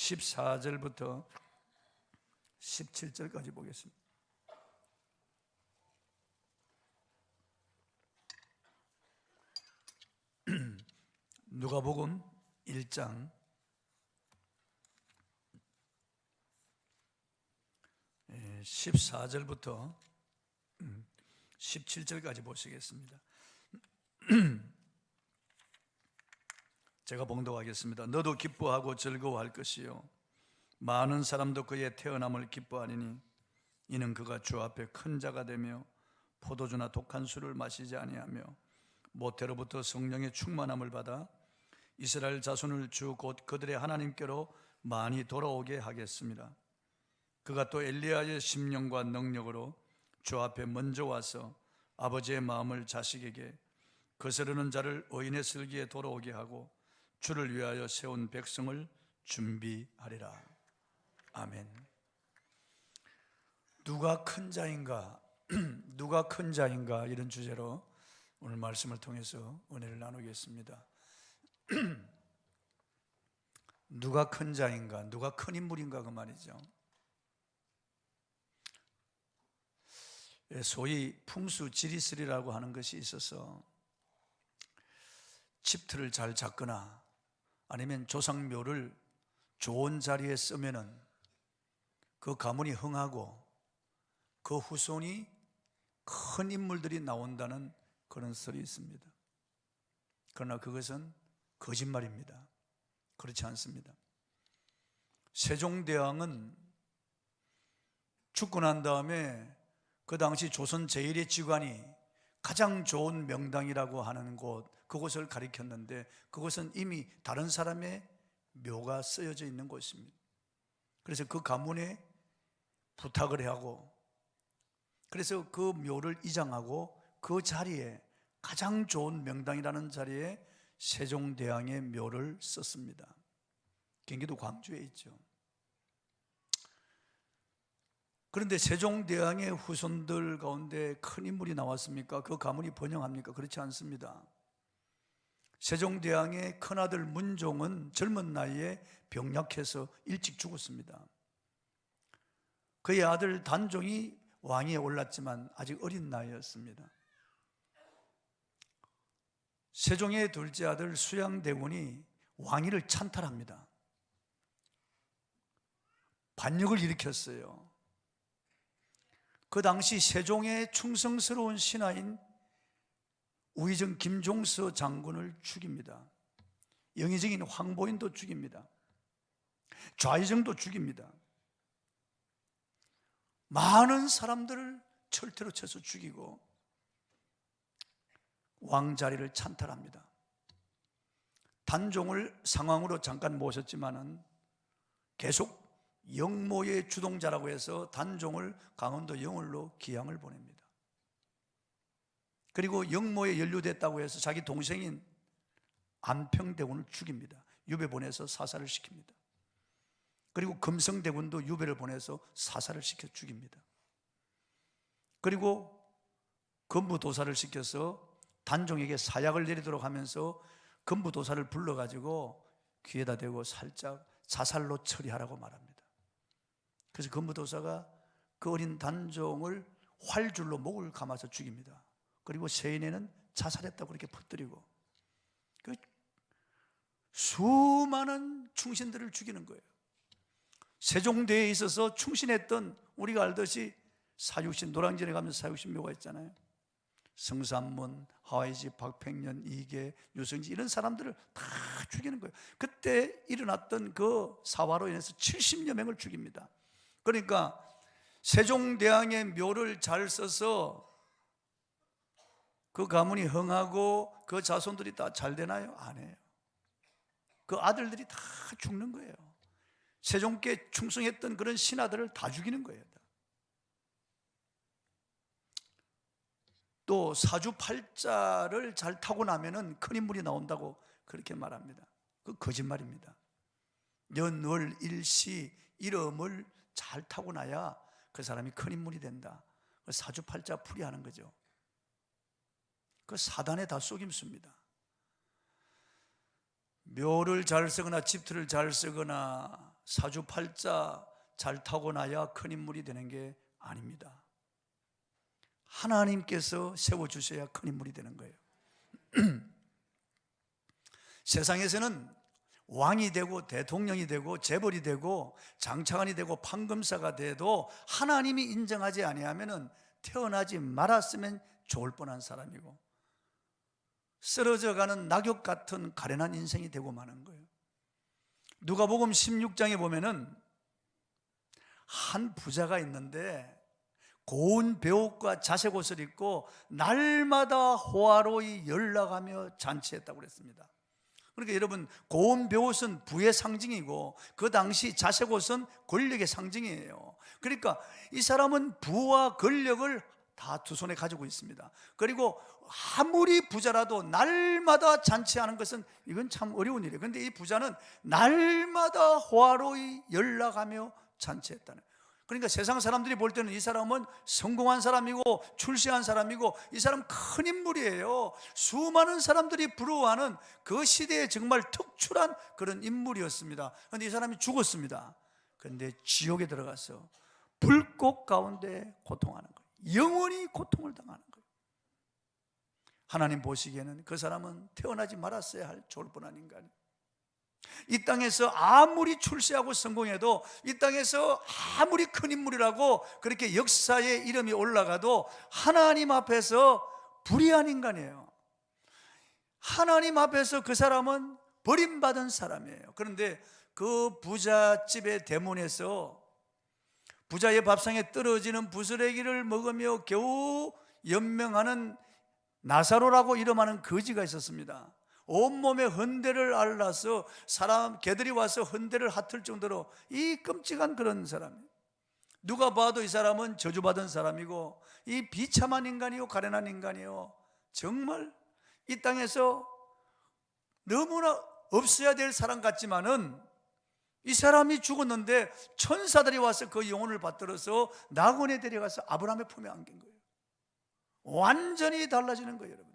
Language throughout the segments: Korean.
14절부터 17절까지 보겠습니다. 누가복음 1장 14절부터 17절까지 보시겠습니다. 제가 봉독하겠습니다. 너도 기뻐하고 즐거워할 것이요 많은 사람도 그의 태어남을 기뻐하리니 이는 그가 주 앞에 큰 자가 되며 포도주나 독한 술을 마시지 아니하며 모태로부터 성령의 충만함을 받아 이스라엘 자손을 주 곧 그들의 하나님께로 많이 돌아오게 하겠습니다. 그가 또 엘리야의 심령과 능력으로 주 앞에 먼저 와서 아버지의 마음을 자식에게 거스르는 자를 의인의 슬기에 돌아오게 하고 주를 위하여 세운 백성을 준비하리라. 아멘. 누가 큰 자인가? 누가 큰 자인가? 이런 주제로 오늘 말씀을 통해서 은혜를 나누겠습니다. 누가 큰 자인가? 누가 큰 인물인가? 그 말이죠. 소위 풍수지리스리라고 하는 것이 있어서 집틀을 잘 잡거나 아니면 조상묘를 좋은 자리에 쓰면은 그 가문이 흥하고 그 후손이 큰 인물들이 나온다는 그런 설이 있습니다. 그러나 그것은 거짓말입니다. 그렇지 않습니다. 세종대왕은 죽고 난 다음에 그 당시 조선 제1의 지관이 가장 좋은 명당이라고 하는 곳, 그곳을 가리켰는데 그것은 이미 다른 사람의 묘가 쓰여져 있는 곳입니다. 그래서 그 가문에 부탁을 하고 그래서 그 묘를 이장하고 그 자리에 가장 좋은 명당이라는 자리에 세종대왕의 묘를 썼습니다. 경기도 광주에 있죠. 그런데 세종대왕의 후손들 가운데 큰 인물이 나왔습니까? 그 가문이 번영합니까? 그렇지 않습니다. 세종대왕의 큰아들 문종은 젊은 나이에 병약해서 일찍 죽었습니다. 그의 아들 단종이 왕위에 올랐지만 아직 어린 나이였습니다. 세종의 둘째 아들 수양대군이 왕위를 찬탈합니다. 반역을 일으켰어요. 그 당시 세종의 충성스러운 신하인 우의정 김종서 장군을 죽입니다. 영의정인 황보인도 죽입니다. 좌의정도 죽입니다. 많은 사람들을 철퇴로 쳐서 죽이고 왕자리를 찬탈합니다. 단종을 상황으로 잠깐 모셨지만은 계속 영모의 주동자라고 해서 단종을 강원도 영월로 기양을 보냅니다. 그리고 영모에 연루됐다고 해서 자기 동생인 안평대군을 죽입니다. 유배 보내서 사살을 시킵니다. 그리고 금성대군도 유배를 보내서 사살을 시켜 죽입니다. 그리고 건부도사를 시켜서 단종에게 사약을 내리도록 하면서 건부도사를 불러가지고 귀에다 대고 살짝 자살로 처리하라고 말합니다. 그래서 건부도사가 그 어린 단종을 활줄로 목을 감아서 죽입니다. 그리고 세인에는 자살했다고 그렇게 퍼뜨리고 그 수많은 충신들을 죽이는 거예요. 세종대에 있어서 충신했던 우리가 알듯이 사육신, 노량진에 가면 사육신 묘가 있잖아요. 성삼문, 하와이지, 박팽년, 이계, 유성지 이런 사람들을 다 죽이는 거예요. 그때 일어났던 그 사화로 인해서 70여 명을 죽입니다. 그러니까 세종대왕의 묘를 잘 써서 그 가문이 흥하고 그 자손들이 다 잘 되나요? 안 해요. 그 아들들이 다 죽는 거예요. 세종께 충성했던 그런 신하들을 다 죽이는 거예요. 또 사주팔자를 잘 타고 나면은 큰 인물이 나온다고 그렇게 말합니다. 그 거짓말입니다. 연, 월, 일시, 이름을 잘 타고 나야 그 사람이 큰 인물이 된다. 사주팔자 풀이하는 거죠. 그 사단에 다 속임수입니다. 묘를 잘 쓰거나 집틀을 잘 쓰거나 사주팔자 잘 타고나야 큰 인물이 되는 게 아닙니다. 하나님께서 세워주셔야 큰 인물이 되는 거예요. 세상에서는 왕이 되고 대통령이 되고 재벌이 되고 장차관이 되고 판검사가 돼도 하나님이 인정하지 아니하면은 태어나지 말았으면 좋을 뻔한 사람이고 쓰러져가는 낙엽 같은 가련한 인생이 되고 마는 거예요. 누가복음 16장에 보면은 한 부자가 있는데 고운 배옷과 자색 옷을 입고 날마다 호화로이 연락하며 잔치했다고 그랬습니다. 그러니까 여러분, 고운 배옷은 부의 상징이고 그 당시 자색 옷은 권력의 상징이에요. 그러니까 이 사람은 부와 권력을 다 두 손에 가지고 있습니다. 그리고 아무리 부자라도 날마다 잔치하는 것은 이건 참 어려운 일이에요. 그런데 이 부자는 날마다 호화로이 연락하며 잔치했다는 거예요. 그러니까 세상 사람들이 볼 때는 이 사람은 성공한 사람이고 출세한 사람이고 이 사람 큰 인물이에요. 수많은 사람들이 부러워하는 그 시대에 정말 특출한 그런 인물이었습니다. 그런데 이 사람이 죽었습니다. 그런데 지옥에 들어가서 불꽃 가운데 고통하는 거예요. 영원히 고통을 당하는 거예요. 하나님 보시기에는 그 사람은 태어나지 말았어야 할 좋을 뻔한 인간이에요. 이 땅에서 아무리 출세하고 성공해도, 이 땅에서 아무리 큰 인물이라고 그렇게 역사에 이름이 올라가도 하나님 앞에서 불의한 인간이에요. 하나님 앞에서 그 사람은 버림받은 사람이에요. 그런데 그 부잣집의 대문에서 부자의 밥상에 떨어지는 부스러기를 먹으며 겨우 연명하는 나사로라고 이름하는 거지가 있었습니다. 온몸에 헌대를 앓아서 개들이 와서 헌대를 핫을 정도로 이 끔찍한 그런 사람이에요. 누가 봐도 이 사람은 저주받은 사람이고 이 비참한 인간이요, 가련한 인간이요, 정말 이 땅에서 너무나 없어야 될 사람 같지만은 이 사람이 죽었는데 천사들이 와서 그 영혼을 받들어서 낙원에 데려가서 아브라함의 품에 안긴 거예요. 완전히 달라지는 거예요, 여러분.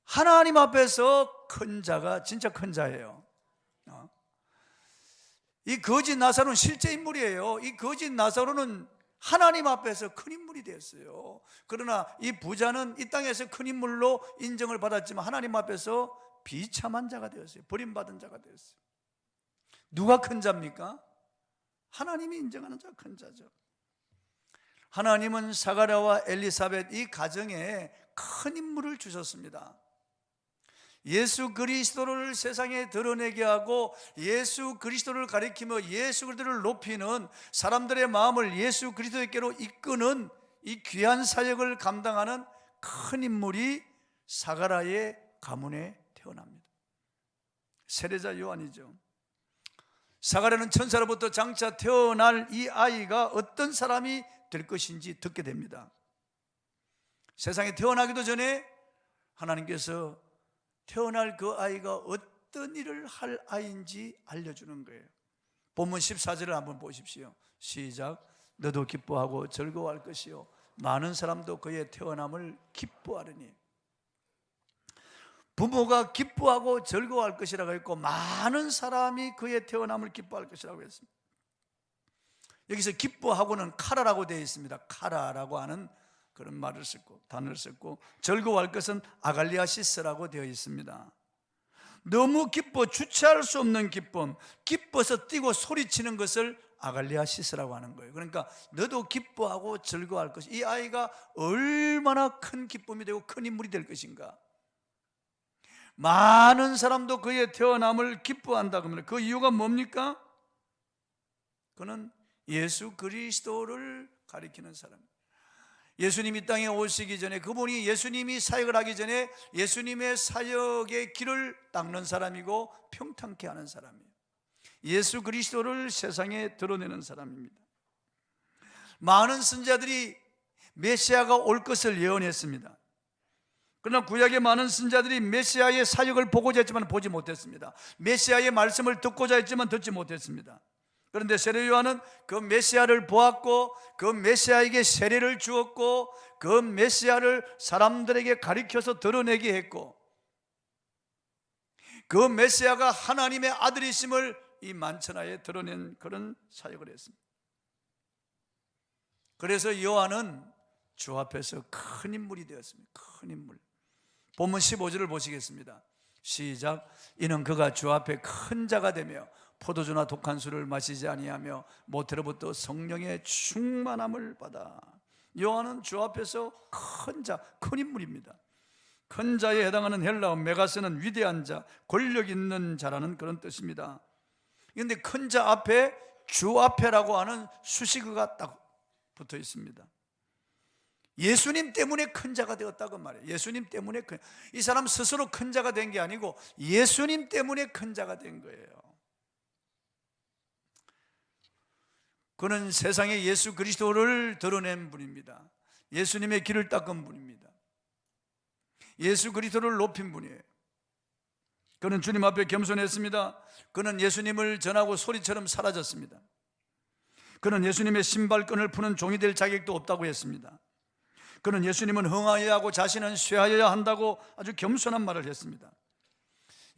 하나님 앞에서 큰 자가 진짜 큰 자예요. 이 거짓 나사로는 실제 인물이에요. 이 거짓 나사로는 하나님 앞에서 큰 인물이 되었어요. 그러나 이 부자는 이 땅에서 큰 인물로 인정을 받았지만 하나님 앞에서 비참한 자가 되었어요. 버림받은 자가 되었어요. 누가 큰 자입니까? 하나님이 인정하는 자가 큰 자죠. 하나님은 사가랴와 엘리사벳 이 가정에 큰 인물을 주셨습니다. 예수 그리스도를 세상에 드러내게 하고 예수 그리스도를 가리키며 예수 그리스도를 높이는, 사람들의 마음을 예수 그리스도께로 이끄는 이 귀한 사역을 감당하는 큰 인물이 사가랴의 가문에 태어납니다. 세례자 요한이죠. 사가랴는 천사로부터 장차 태어날 이 아이가 어떤 사람이 될 것인지 듣게 됩니다. 세상에 태어나기도 전에 하나님께서 태어날 그 아이가 어떤 일을 할 아이인지 알려주는 거예요. 본문 14절을 한번 보십시오. 시작. 너도 기뻐하고 즐거워할 것이요 많은 사람도 그의 태어남을 기뻐하리니. 부모가 기뻐하고 즐거워할 것이라고 했고 많은 사람이 그의 태어남을 기뻐할 것이라고 했습니다. 여기서 기뻐하고는 카라라고 되어 있습니다. 카라라고 하는 그런 말을 쓰고 단어를 썼고, 즐거워할 것은 아갈리아시스라고 되어 있습니다. 너무 기뻐 주체할 수 없는 기쁨, 기뻐서 뛰고 소리치는 것을 아갈리아시스라고 하는 거예요. 그러니까 너도 기뻐하고 즐거워할 것, 이 아이가 얼마나 큰 기쁨이 되고 큰 인물이 될 것인가. 많은 사람도 그의 태어남을 기뻐한다. 그러면 그 이유가 뭡니까? 그는 예수 그리스도를 가리키는 사람. 예수님이 땅에 오시기 전에, 그분이 예수님이 사역을 하기 전에 예수님의 사역의 길을 닦는 사람이고 평탄케 하는 사람이에요. 예수 그리스도를 세상에 드러내는 사람입니다. 많은 선지자들이 메시아가 올 것을 예언했습니다. 그러나 구약의 많은 선지자들이 메시아의 사역을 보고자 했지만 보지 못했습니다. 메시아의 말씀을 듣고자 했지만 듣지 못했습니다. 그런데 세례 요한은 그 메시아를 보았고 그 메시아에게 세례를 주었고 그 메시아를 사람들에게 가리켜서 드러내게 했고 그 메시아가 하나님의 아들이심을 이 만천하에 드러낸 그런 사역을 했습니다. 그래서 요한은 주 앞에서 큰 인물이 되었습니다. 큰 인물. 본문 15절을 보시겠습니다. 시작. 이는 그가 주 앞에 큰 자가 되며 포도주나 독한 술을 마시지 아니하며 모태로부터 성령의 충만함을 받아. 요한은 주 앞에서 큰 자, 큰 인물입니다. 큰 자에 해당하는 헬라어 메가스는 위대한 자, 권력 있는 자라는 그런 뜻입니다. 그런데 큰 자 앞에 주 앞에라고 하는 수식어가 딱 붙어 있습니다. 예수님 때문에 큰 자가 되었다고 말해요. 예수님 때문에 이 사람 스스로 큰 자가 된 게 아니고 예수님 때문에 큰 자가 된 거예요. 그는 세상에 예수 그리스도를 드러낸 분입니다. 예수님의 길을 닦은 분입니다. 예수 그리스도를 높인 분이에요. 그는 주님 앞에 겸손했습니다. 그는 예수님을 전하고 소리처럼 사라졌습니다. 그는 예수님의 신발끈을 푸는 종이 될 자격도 없다고 했습니다. 그는 예수님은 흥하여야 하고 자신은 쇠하여야 한다고 아주 겸손한 말을 했습니다.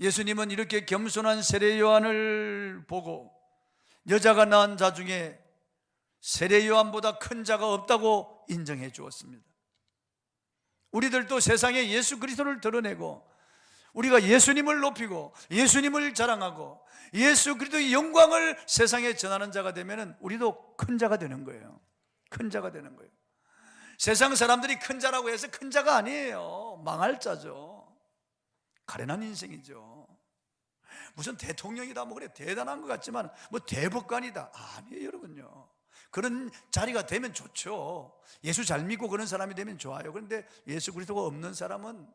예수님은 이렇게 겸손한 세례 요한을 보고 여자가 낳은 자 중에 세례 요한보다 큰 자가 없다고 인정해 주었습니다. 우리들도 세상에 예수 그리스도를 드러내고 우리가 예수님을 높이고 예수님을 자랑하고 예수 그리스도의 영광을 세상에 전하는 자가 되면 우리도 큰 자가 되는 거예요. 큰 자가 되는 거예요. 세상 사람들이 큰 자라고 해서 큰 자가 아니에요. 망할 자죠. 가련한 인생이죠. 무슨 대통령이다 뭐 그래 대단한 것 같지만 뭐 대법관이다 아니에요 여러분요. 그런 자리가 되면 좋죠. 예수 잘 믿고 그런 사람이 되면 좋아요. 그런데 예수 그리스도가 없는 사람은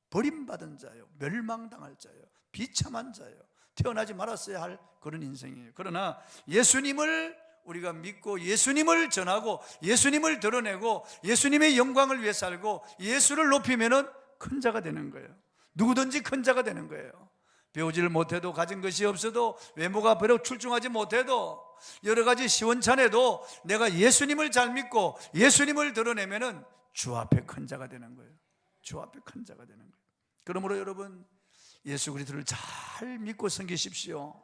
버림받은 자예요. 멸망당할 자예요. 비참한 자예요. 태어나지 말았어야 할 그런 인생이에요. 그러나 예수님을 우리가 믿고 예수님을 전하고 예수님을 드러내고 예수님의 영광을 위해 살고 예수를 높이면 큰 자가 되는 거예요. 누구든지 큰 자가 되는 거예요. 배우지를 못해도 가진 것이 없어도 외모가 비록 출중하지 못해도 여러 가지 시원찮아도 내가 예수님을 잘 믿고 예수님을 드러내면 주 앞에 큰 자가 되는 거예요. 주 앞에 큰 자가 되는 거예요. 그러므로 여러분 예수 그리스도를 잘 믿고 섬기십시오.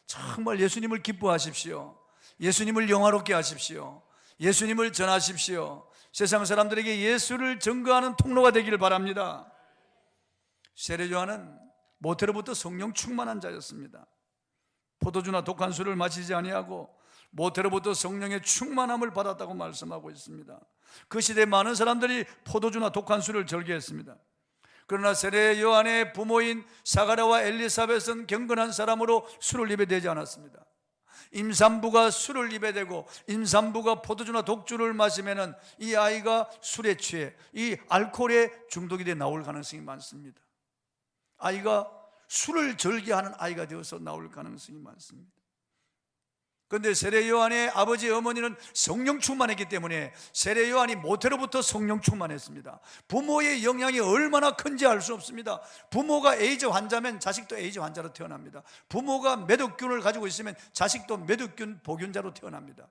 정말 예수님을 기뻐하십시오. 예수님을 영화롭게 하십시오. 예수님을 전하십시오. 세상 사람들에게 예수를 증거하는 통로가 되기를 바랍니다. 세례 요한은 모태로부터 성령 충만한 자였습니다. 포도주나 독한 술을 마시지 아니하고 모태로부터 성령의 충만함을 받았다고 말씀하고 있습니다. 그 시대에 많은 사람들이 포도주나 독한 술을 즐겨했습니다. 그러나 세례 요한의 부모인 사가랴와 엘리사벳은 경건한 사람으로 술을 입에 대지 않았습니다. 임산부가 술을 입에 대고 임산부가 포도주나 독주를 마시면 이 아이가 술에 취해 이 알코올에 중독이 돼 나올 가능성이 많습니다. 아이가 술을 즐겨하는 아이가 되어서 나올 가능성이 많습니다. 그런데 세례 요한의 아버지 어머니는 성령 충만했기 때문에 세례 요한이 모태로부터 성령 충만했습니다. 부모의 영향이 얼마나 큰지 알 수 없습니다. 부모가 에이즈 환자면 자식도 에이즈 환자로 태어납니다. 부모가 매독균을 가지고 있으면 자식도 매독균 보균자로 태어납니다.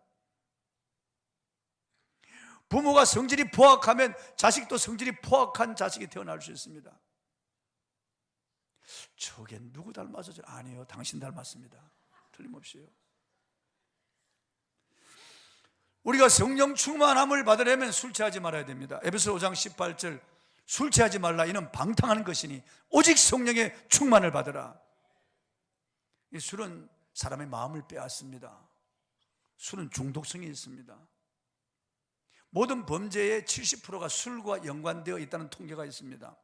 부모가 성질이 포악하면 자식도 성질이 포악한 자식이 태어날 수 있습니다. 저게 누구 닮아서? 아니에요, 당신 닮았습니다. 틀림없이요. 우리가 성령 충만함을 받으려면 술 취하지 말아야 됩니다. 에베소 5장 18절 술 취하지 말라 이는 방탕하는 것이니 오직 성령의 충만을 받으라. 이 술은 사람의 마음을 빼앗습니다. 술은 중독성이 있습니다. 모든 범죄의 70%가 술과 연관되어 있다는 통계가 있습니다.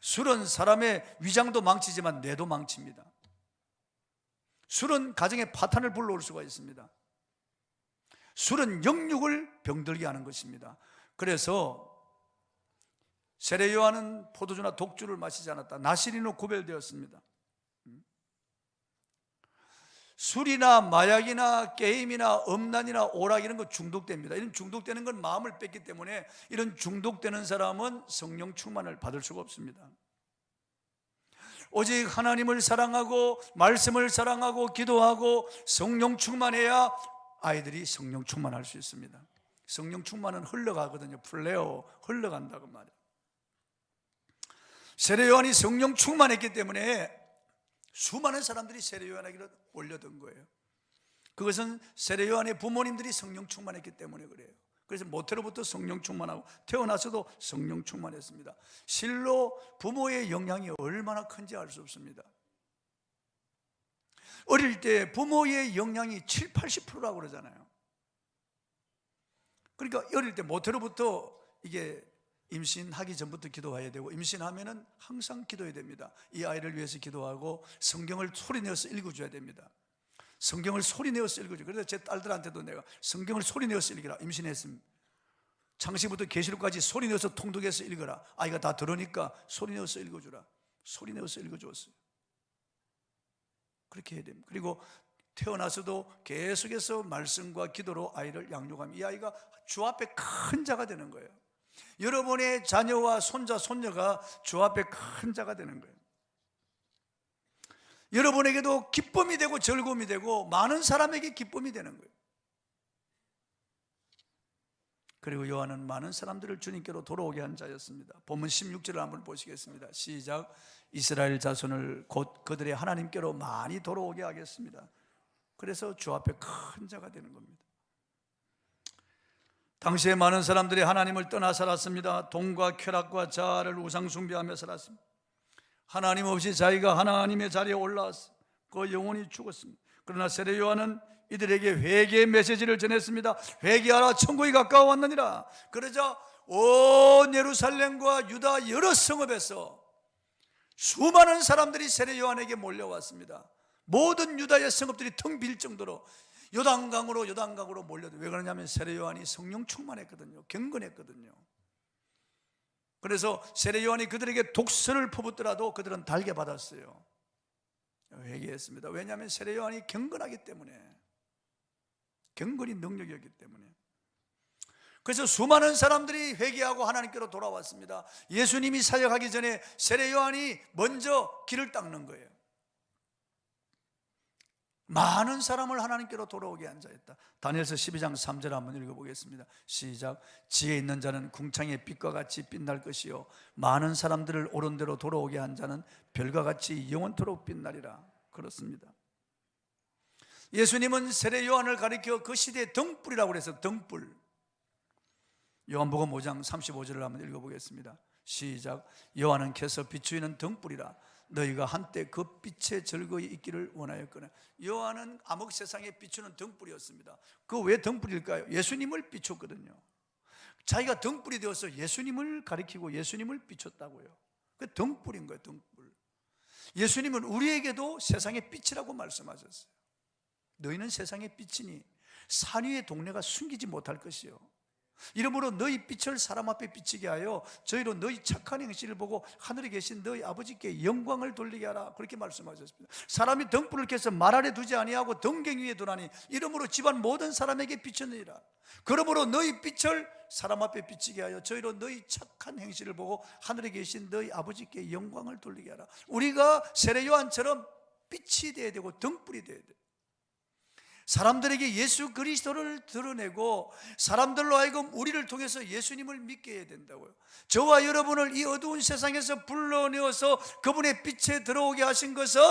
술은 사람의 위장도 망치지만 뇌도 망칩니다. 술은 가정에 파탄을 불러올 수가 있습니다. 술은 영육을 병들게 하는 것입니다. 그래서 세례 요한은 포도주나 독주를 마시지 않았다. 나시린으로 구별되었습니다. 술이나 마약이나 게임이나 음란이나 오락 이런 거 중독됩니다. 이런 중독되는 건 마음을 뺐기 때문에 이런 중독되는 사람은 성령 충만을 받을 수가 없습니다. 오직 하나님을 사랑하고 말씀을 사랑하고 기도하고 성령 충만해야 아이들이 성령 충만할 수 있습니다. 성령 충만은 흘러가거든요. 플레오 흘러간다고 말이에요. 세례 요한이 성령 충만했기 때문에 수많은 사람들이 세례 요한에게로 올려든 거예요. 그것은 세례 요한의 부모님들이 성령 충만했기 때문에 그래요. 그래서 모태로부터 성령 충만하고 태어나서도 성령 충만했습니다. 실로 부모의 영향이 얼마나 큰지 알 수 없습니다. 어릴 때 부모의 영향이 7, 80%라고 그러잖아요. 그러니까 어릴 때 모태로부터 이게 임신하기 전부터 기도해야 되고, 임신하면은 항상 기도해야 됩니다. 이 아이를 위해서 기도하고 성경을 소리내어서 읽어줘야 됩니다. 성경을 소리내어서 읽어줘. 그래서 제 딸들한테도 내가 성경을 소리내어서 읽으라. 임신했으면 창세기부터 계시록까지 소리내어서 통독해서 읽어라. 아이가 다 들으니까 소리내어서 읽어주라. 소리내어서 읽어줬어요. 그렇게 해야 됩니다. 그리고 태어나서도 계속해서 말씀과 기도로 아이를 양육하면 이 아이가 주 앞에 큰 자가 되는 거예요. 여러분의 자녀와 손자, 손녀가 주 앞에 큰 자가 되는 거예요. 여러분에게도 기쁨이 되고 즐거움이 되고 많은 사람에게 기쁨이 되는 거예요. 그리고 요한은 많은 사람들을 주님께로 돌아오게 한 자였습니다. 본문 16절을 한번 보시겠습니다. 시작. 이스라엘 자손을 곧 그들의 하나님께로 많이 돌아오게 하겠습니다. 그래서 주 앞에 큰 자가 되는 겁니다. 당시에 많은 사람들이 하나님을 떠나 살았습니다. 돈과 쾌락과 자아를 우상 숭배하며 살았습니다. 하나님 없이 자기가 하나님의 자리에 올라왔어. 그 영혼이 죽었습니다. 그러나 세례 요한은 이들에게 회개의 메시지를 전했습니다. 회개하라, 천국이 가까워 왔느니라. 그러자 온 예루살렘과 유다 여러 성읍에서 수많은 사람들이 세례 요한에게 몰려왔습니다. 모든 유다의 성읍들이 텅 빌 정도로 요단강으로 몰려도, 왜 그러냐면 세례 요한이 성령 충만했거든요. 경건했거든요. 그래서 세례 요한이 그들에게 독선을 퍼붓더라도 그들은 달게 받았어요. 회개했습니다. 왜냐하면 세례 요한이 경건하기 때문에, 경건이 능력이었기 때문에. 그래서 수많은 사람들이 회개하고 하나님께로 돌아왔습니다. 예수님이 사역하기 전에 세례 요한이 먼저 길을 닦는 거예요. 많은 사람을 하나님께로 돌아오게 한 자였다. 다니엘서 12장 3절 한번 읽어보겠습니다. 시작. 지혜 있는 자는 궁창의 빛과 같이 빛날 것이요 많은 사람들을 옳은 대로 돌아오게 한 자는 별과 같이 영원토록 빛나리라. 그렇습니다. 예수님은 세례 요한을 가리켜 그 시대의 등불이라고 그래서 등불. 요한복음 5장 35절을 한번 읽어보겠습니다. 시작. 요한은 켜서 비추이는 등불이라. 너희가 한때 그 빛에 즐거이 있기를 원하였거늘. 요한은 암흑 세상에 비추는 등불이었습니다. 그 왜 등불일까요? 예수님을 비췄거든요. 자기가 등불이 되어서 예수님을 가리키고 예수님을 비췄다고요. 그 등불인 거예요. 등불. 예수님은 우리에게도 세상의 빛이라고 말씀하셨어요. 너희는 세상의 빛이니 산 위의 동네가 숨기지 못할 것이요 이러므로 너희 빛을 사람 앞에 비치게 하여 저희로 너희 착한 행실을 보고 하늘에 계신 너희 아버지께 영광을 돌리게 하라. 그렇게 말씀하셨습니다. 사람이 등불을 켜서 말 아래 두지 아니하고 등경 위에 두나니 이러므로 집안 모든 사람에게 비쳤느니라. 그러므로 너희 빛을 사람 앞에 비치게 하여 저희로 너희 착한 행실을 보고 하늘에 계신 너희 아버지께 영광을 돌리게 하라. 우리가 세례 요한처럼 빛이 되어야 되고 등불이 되어야 돼요. 사람들에게 예수 그리스도를 드러내고 사람들로 하여금 우리를 통해서 예수님을 믿게 해야 된다고요. 저와 여러분을 이 어두운 세상에서 불러내어서 그분의 빛에 들어오게 하신 것은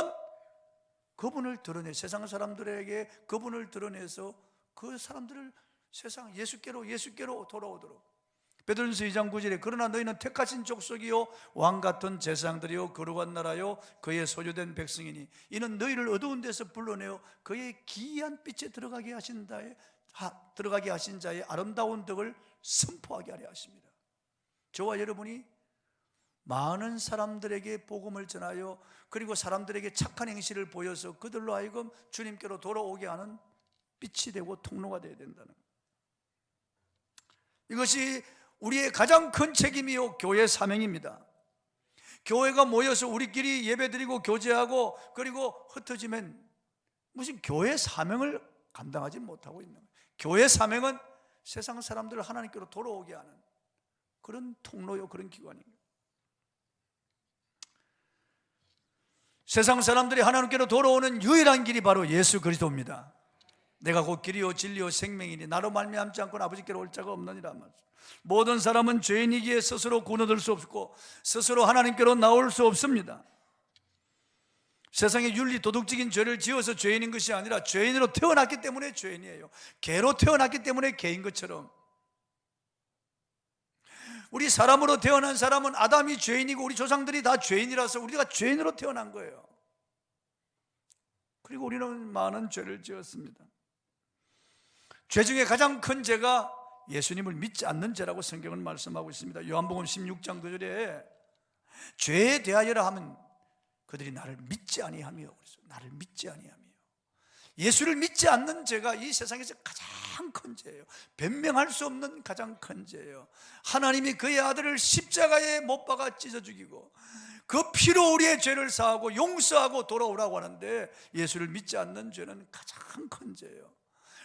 그분을 드러내, 세상 사람들에게 그분을 드러내서 그 사람들을 세상 예수께로 돌아오도록. 베드로전서 2장 9절에 그러나 너희는 택하신 족속이요 왕같은 제사장들이요 거룩한 나라요 그의 소유된 백성이니 이는 너희를 어두운 데서 불러내어 그의 기이한 빛에 들어가게 하신 자의 아름다운 덕을 선포하게 하려 하십니다. 저와 여러분이 많은 사람들에게 복음을 전하여 그리고 사람들에게 착한 행실을 보여서 그들로 하여금 주님께로 돌아오게 하는 빛이 되고 통로가 되어야 된다는 것. 이것이 우리의 가장 큰 책임이요 교회 사명입니다. 교회가 모여서 우리끼리 예배드리고 교제하고 그리고 흩어지면 무슨 교회 사명을 감당하지 못하고 있는 거예요. 교회 사명은 세상 사람들을 하나님께로 돌아오게 하는 그런 통로요, 그런 기관입니다. 세상 사람들이 하나님께로 돌아오는 유일한 길이 바로 예수 그리스도입니다. 내가 곧 길이요 진리요 생명이니 나로 말미암지 않고는 아버지께로 올 자가 없느니라. 모든 사람은 죄인이기에 스스로 구원 얻을 수 없고 스스로 하나님께로 나올 수 없습니다. 세상에 윤리 도덕적인 죄를 지어서 죄인인 것이 아니라 죄인으로 태어났기 때문에 죄인이에요. 개로 태어났기 때문에 개인 것처럼 우리 사람으로 태어난 사람은 아담이 죄인이고 우리 조상들이 다 죄인이라서 우리가 죄인으로 태어난 거예요. 그리고 우리는 많은 죄를 지었습니다. 죄 중에 가장 큰 죄가 예수님을 믿지 않는 죄라고 성경은 말씀하고 있습니다. 요한복음 16장 9절에 죄에 대하여라 하면 그들이 나를 믿지 아니하며, 나를 믿지 아니하며, 예수를 믿지 않는 죄가 이 세상에서 가장 큰 죄예요. 변명할 수 없는 가장 큰 죄예요. 하나님이 그의 아들을 십자가에 못 박아 찢어 죽이고 그 피로 우리의 죄를 사하고 용서하고 돌아오라고 하는데 예수를 믿지 않는 죄는 가장 큰 죄예요.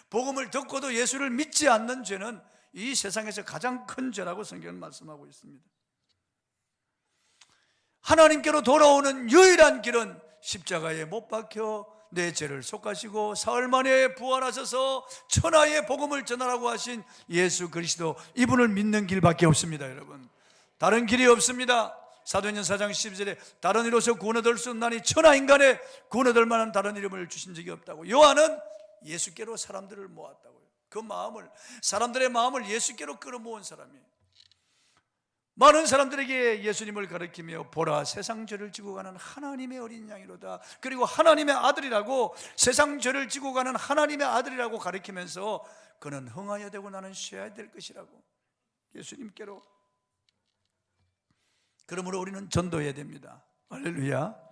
복음을 듣고도 예수를 믿지 않는 죄는 이 세상에서 가장 큰 죄라고 성경은 말씀하고 있습니다. 하나님께로 돌아오는 유일한 길은 십자가에 못 박혀 내 죄를 속하시고 사흘 만에 부활하셔서 천하의 복음을 전하라고 하신 예수 그리스도, 이분을 믿는 길밖에 없습니다. 여러분, 다른 길이 없습니다. 사도행전 4장 12절에 다른 이로서 구원 얻을 수 없나니 천하 인간의 구원 얻을 만한 다른 이름을 주신 적이 없다고. 요한은 예수께로 사람들을 모았다고요. 그 마음을, 사람들의 마음을 예수께로 끌어모은 사람이에요. 많은 사람들에게 예수님을 가르치며 보라 세상 죄를 지고 가는 하나님의 어린 양이로다, 그리고 하나님의 아들이라고, 세상 죄를 지고 가는 하나님의 아들이라고 가르치면서 그는 흥하여야 되고 나는 쉬어야 될 것이라고 예수님께로. 그러므로 우리는 전도해야 됩니다. 할렐루야.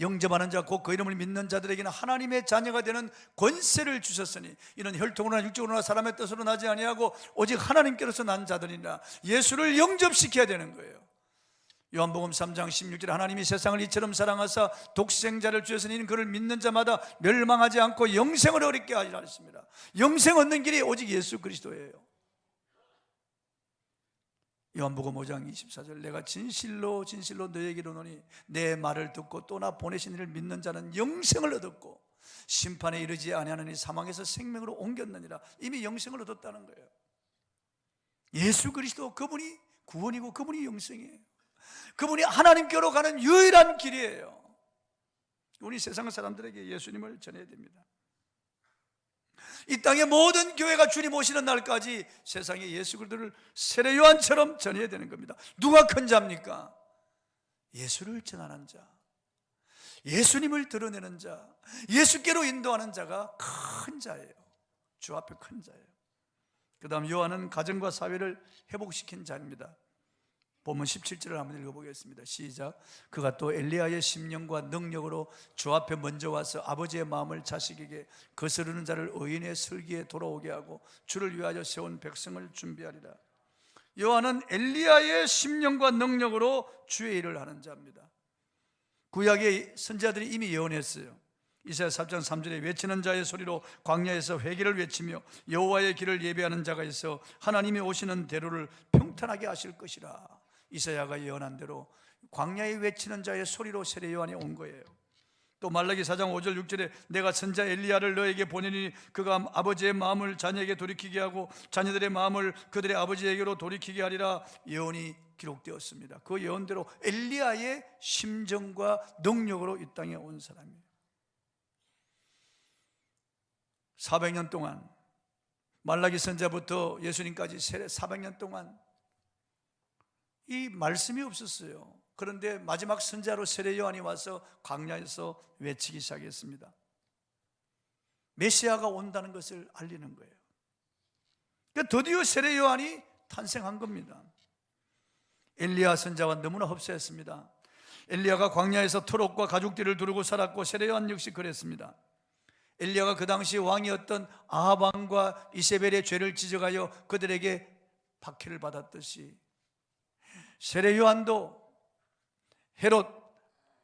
영접하는 자 곧 그 이름을 믿는 자들에게는 하나님의 자녀가 되는 권세를 주셨으니 이는 혈통으로나 육적으로나 사람의 뜻으로 나지 아니하고 오직 하나님께로서 난 자들이라. 예수를 영접시켜야 되는 거예요. 요한복음 3장 16절에 하나님이 세상을 이처럼 사랑하사 독생자를 주셨으니 이는 그를 믿는 자마다 멸망하지 않고 영생을 얻게 하리라 했습니다. 영생 얻는 길이 오직 예수 그리스도예요. 요한복음 5장 24절 내가 진실로 진실로 너에게 이르노니 내 말을 듣고 또 나 보내신 이를 믿는 자는 영생을 얻었고 심판에 이르지 아니하느니 사망에서 생명으로 옮겼느니라. 이미 영생을 얻었다는 거예요. 예수 그리스도, 그분이 구원이고 그분이 영생이에요. 그분이 하나님께로 가는 유일한 길이에요. 우리 세상 사람들에게 예수님을 전해야 됩니다. 이 땅의 모든 교회가 주님 오시는 날까지 세상에 예수 그리스도를 세례 요한처럼 전해야 되는 겁니다. 누가 큰 자입니까? 예수를 전하는 자, 예수님을 드러내는 자, 예수께로 인도하는 자가 큰 자예요. 주 앞에 큰 자예요. 그 다음 요한은 가정과 사회를 회복시킨 자입니다. 본문 17절을 한번 읽어보겠습니다. 시작. 그가 또 엘리야의 심령과 능력으로 주 앞에 먼저 와서 아버지의 마음을 자식에게 거스르는 자를 의인의 슬기에 돌아오게 하고 주를 위하여 세운 백성을 준비하리라. 요한은 엘리야의 심령과 능력으로 주의 일을 하는 자입니다. 구약의 선지자들이 이미 예언했어요. 이사야 4장 3절에 외치는 자의 소리로 광야에서 회개를 외치며 여호와의 길을 예배하는 자가 있어 하나님이 오시는 대로를 평탄하게 하실 것이라. 이사야가 예언한 대로 광야에 외치는 자의 소리로 세례 요한이 온 거예요. 또 말라기 4장 5절 6절에 내가 선자 엘리야를 너에게 보내니 그가 아버지의 마음을 자녀에게 돌이키게 하고 자녀들의 마음을 그들의 아버지에게로 돌이키게 하리라. 예언이 기록되었습니다. 그 예언대로 엘리야의 심정과 능력으로 이 땅에 온 사람이에요. 400년 동안, 말라기 선자부터 예수님까지 400년 동안 이 말씀이 없었어요. 그런데 마지막 선자로 세례 요한이 와서 광야에서 외치기 시작했습니다. 메시아가 온다는 것을 알리는 거예요. 그러니까 드디어 세례 요한이 탄생한 겁니다. 엘리야 선자와 너무나 흡사했습니다. 엘리야가 광야에서 트롯과 가죽띠를 두르고 살았고 세례 요한 역시 그랬습니다. 엘리야가 그 당시 왕이었던 아합 왕과 이세벨의 죄를 지적하여 그들에게 박해를 받았듯이 세례 요한도 헤롯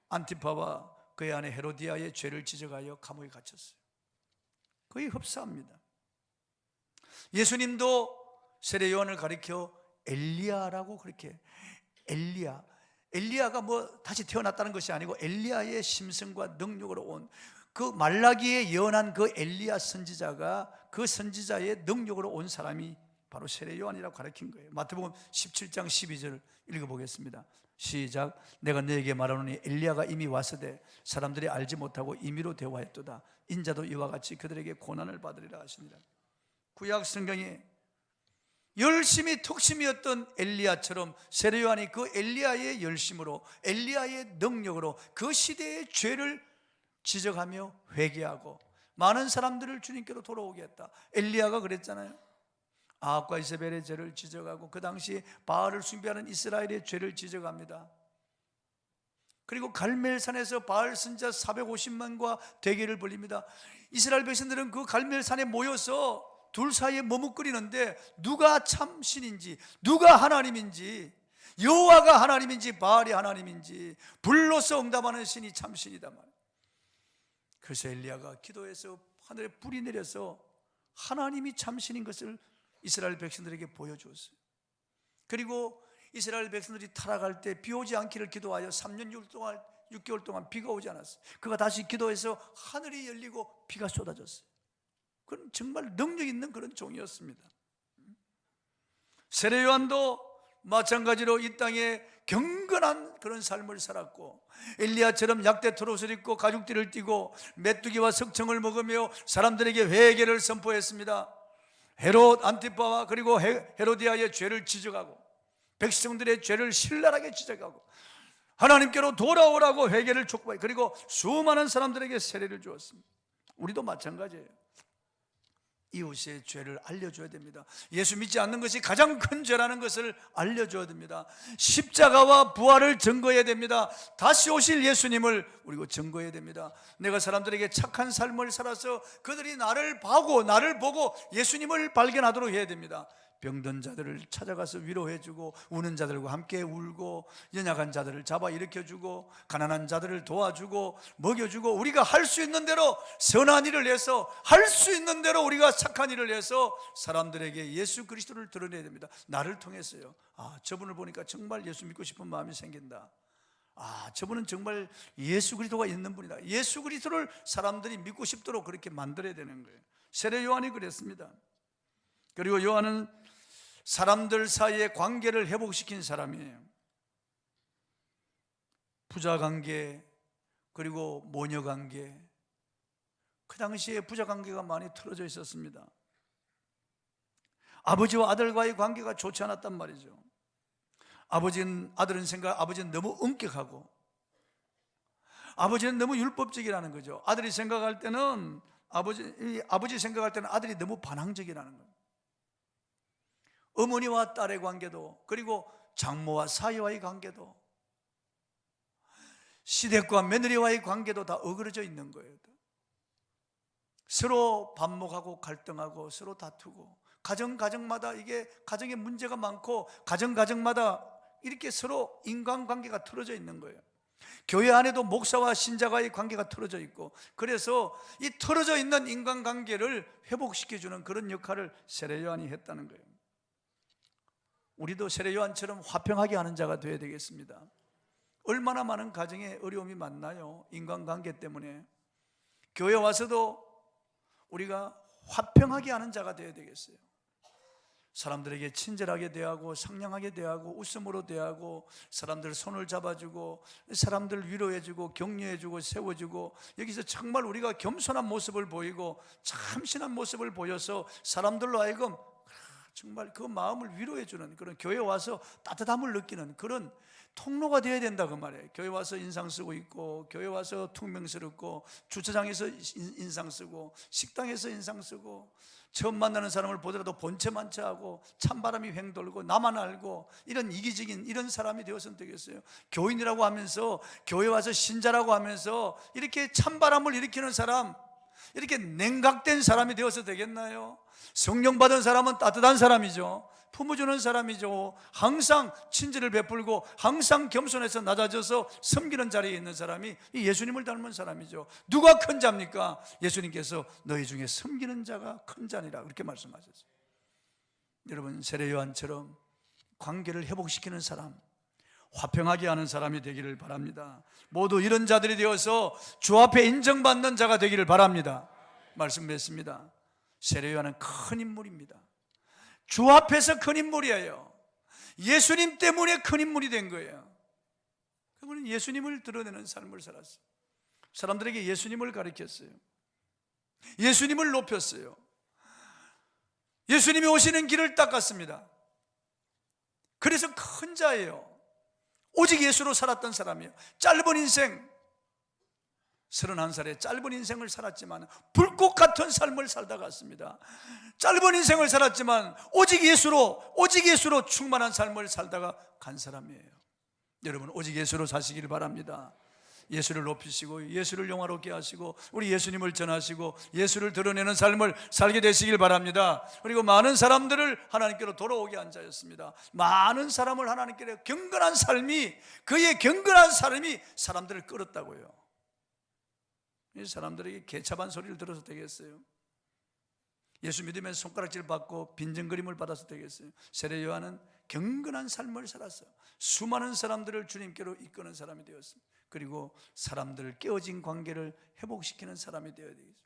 안티파와 그의 아내 헤로디아의 죄를 지적하여 감옥에 갇혔어요. 거의 흡사합니다. 예수님도 세례 요한을 가리켜 엘리야라고 그렇게, 엘리야가 뭐 다시 태어났다는 것이 아니고 엘리야의 심성과 능력으로 온, 그 말라기에 예언한 그 엘리야 선지자가 그 선지자의 능력으로 온 사람이 바로 세례 요한이라고 가르친 거예요. 마태복음 17장 12절 읽어보겠습니다. 시작. 내가 너에게 말하노니 엘리야가 이미 왔으되 사람들이 알지 못하고 임의로 대화했도다. 인자도 이와 같이 그들에게 고난을 받으리라 하시니라. 구약 성경에 열심히 턱심이었던 엘리야처럼 세례 요한이 그 엘리야의 열심으로, 엘리야의 능력으로 그 시대의 죄를 지적하며 회개하고 많은 사람들을 주님께로 돌아오게 했다. 엘리야가 그랬잖아요. 아합과 이세벨의 죄를 지적하고 그 당시 바알을 숭배하는 이스라엘의 죄를 지적합니다. 그리고 갈멜산에서 바알 선자 450만과 대계를 벌립니다. 이스라엘 백성들은 그 갈멜산에 모여서 둘 사이에 머뭇거리는데 누가 참 신인지, 누가 하나님인지, 여호와가 하나님인지 바알이 하나님인지 불로서 응답하는 신이 참 신이다 말이에요. 그래서 엘리야가 기도해서 하늘에 불이 내려서 하나님이 참 신인 것을 이스라엘 백성들에게 보여주었어요. 그리고 이스라엘 백성들이 타락할 때 비 오지 않기를 기도하여 3년 6개월 동안 비가 오지 않았어요. 그가 다시 기도해서 하늘이 열리고 비가 쏟아졌어요. 그건 정말 능력 있는 그런 종이었습니다. 세례 요한도 마찬가지로 이 땅에 경건한 그런 삶을 살았고 엘리야처럼 약대 트롯을 입고 가죽띠를 띠고 메뚜기와 석청을 먹으며 사람들에게 회개를 선포했습니다. 헤롯 안티파와 그리고 헤로디아의 죄를 지적하고 백성들의 죄를 신랄하게 지적하고 하나님께로 돌아오라고 회개를 촉구하고 그리고 수많은 사람들에게 세례를 주었습니다. 우리도 마찬가지예요. 이웃의 죄를 알려줘야 됩니다. 예수 믿지 않는 것이 가장 큰 죄라는 것을 알려줘야 됩니다. 십자가와 부활을 증거해야 됩니다. 다시 오실 예수님을 우리가 증거해야 됩니다. 내가 사람들에게 착한 삶을 살아서 그들이 나를 보고 예수님을 발견하도록 해야 됩니다. 병든 자들을 찾아가서 위로해주고 우는 자들과 함께 울고 연약한 자들을 잡아 일으켜주고 가난한 자들을 도와주고 먹여주고 우리가 할 수 있는 대로 선한 일을 해서 할 수 있는 대로 우리가 착한 일을 해서 사람들에게 예수 그리스도를 드러내야 됩니다. 나를 통해서요. 저분을 보니까 정말 예수 믿고 싶은 마음이 생긴다. 저분은 정말 예수 그리스도가 있는 분이다. 예수 그리스도를 사람들이 믿고 싶도록 그렇게 만들어야 되는 거예요. 세례 요한이 그랬습니다. 그리고 요한은 사람들 사이의 관계를 회복시킨 사람이에요. 부자 관계 그리고 모녀 관계, 그 당시에 부자 관계가 많이 틀어져 있었습니다. 아버지와 아들과의 관계가 좋지 않았단 말이죠. 아버지는 너무 엄격하고 아버지는 너무 율법적이라는 거죠. 아버지 생각할 때는 아들이 너무 반항적이라는 거예요. 어머니와 딸의 관계도 그리고 장모와 사위와의 관계도 시댁과 며느리와의 관계도 다 어그러져 있는 거예요. 서로 반목하고 갈등하고 서로 다투고 가정마다 이게 가정에 문제가 많고 가정마다 이렇게 서로 인간관계가 틀어져 있는 거예요. 교회 안에도 목사와 신자와의 관계가 틀어져 있고 그래서 이 틀어져 있는 인간관계를 회복시켜주는 그런 역할을 세례 요한이 했다는 거예요. 우리도 세례 요한처럼 화평하게 하는 자가 되어야 되겠습니다. 얼마나 많은 가정에 어려움이 많나요? 인간관계 때문에. 교회 와서도 우리가 화평하게 하는 자가 되어야 되겠어요. 사람들에게 친절하게 대하고 상냥하게 대하고 웃음으로 대하고 사람들 손을 잡아주고 사람들 위로해주고 격려해주고 세워주고 여기서 정말 우리가 겸손한 모습을 보이고 참신한 모습을 보여서 사람들로 하여금 정말 그 마음을 위로해주는 그런 교회 와서 따뜻함을 느끼는 그런 통로가 되어야 된다 그 말이에요. 교회 와서 인상 쓰고 있고 교회 와서 퉁명스럽고 주차장에서 인상 쓰고 식당에서 인상 쓰고 처음 만나는 사람을 보더라도 본체만 차하고 찬바람이 횡 돌고 나만 알고 이런 이기적인 이런 사람이 되어서는 되겠어요? 교인이라고 하면서 교회 와서 신자라고 하면서 이렇게 찬바람을 일으키는 사람, 이렇게 냉각된 사람이 되어서 되겠나요? 성령 받은 사람은 따뜻한 사람이죠. 품어주는 사람이죠. 항상 친절을 베풀고 항상 겸손해서 낮아져서 섬기는 자리에 있는 사람이 이 예수님을 닮은 사람이죠. 누가 큰 자입니까? 예수님께서 너희 중에 섬기는 자가 큰 자니라 그렇게 말씀하셨어요. 여러분, 세례 요한처럼 관계를 회복시키는 사람, 화평하게 하는 사람이 되기를 바랍니다. 모두 이런 자들이 되어서 주 앞에 인정받는 자가 되기를 바랍니다. 말씀 맺습니다. 세례 요한은 큰 인물입니다. 주 앞에서 큰 인물이에요. 예수님 때문에 큰 인물이 된 거예요. 여러분은 예수님을 드러내는 삶을 살았어요. 사람들에게 예수님을 가르쳤어요. 예수님을 높였어요. 예수님이 오시는 길을 닦았습니다. 그래서 큰 자예요. 오직 예수로 살았던 사람이에요. 짧은 인생, 31살의 짧은 인생을 살았지만 불꽃 같은 삶을 살다 갔습니다. 짧은 인생을 살았지만 오직 예수로 충만한 삶을 살다가 간 사람이에요. 여러분, 오직 예수로 사시길 바랍니다. 예수를 높이시고 예수를 영화롭게 하시고 우리 예수님을 전하시고 예수를 드러내는 삶을 살게 되시길 바랍니다. 그리고 많은 사람들을 하나님께로 돌아오게 한 자였습니다. 많은 사람을 하나님께로 경건한 삶이, 그의 경건한 삶이 사람들을 끌었다고요. 이 사람들에게 개차반 소리를 들어서 되겠어요? 예수 믿으면서 손가락질 받고 빈정거림을 받아서 되겠어요? 세례 요한은 경건한 삶을 살았어요. 수많은 사람들을 주님께로 이끄는 사람이 되었습니다. 그리고 사람들을 깨어진 관계를 회복시키는 사람이 되어야 되겠습니다.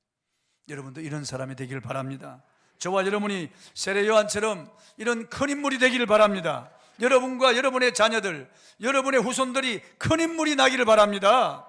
여러분도 이런 사람이 되길 바랍니다. 저와 여러분이 세례 요한처럼 이런 큰 인물이 되기를 바랍니다. 여러분과 여러분의 자녀들, 여러분의 후손들이 큰 인물이 나기를 바랍니다.